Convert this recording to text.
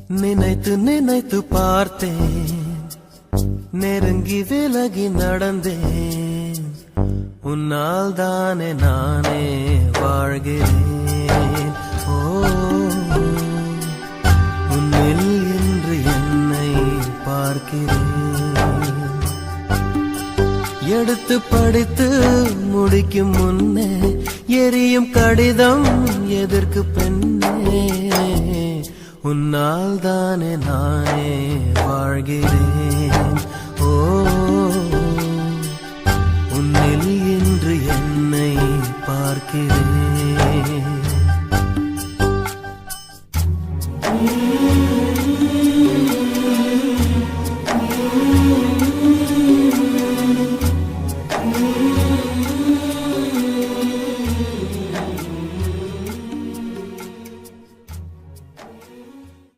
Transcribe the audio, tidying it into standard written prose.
நினைத்து நினைத்து பார்த்தேன், நெருங்கி விலகி நடந்தேன். உன்னால் தானே நானே வாழ்கிறேன். ஓ, உன்னில் இன்று என்னை பார்க்கிறேன். எடுத்து படித்து முடிக்கும் முன்னே எரியும் கடிதம் எதற்கு பெண்ணே? உன்னால் தானே நானே வாழ்கிறேன். ஓ, உன்னில் இன்று என்னை பார்க்கிறேன்.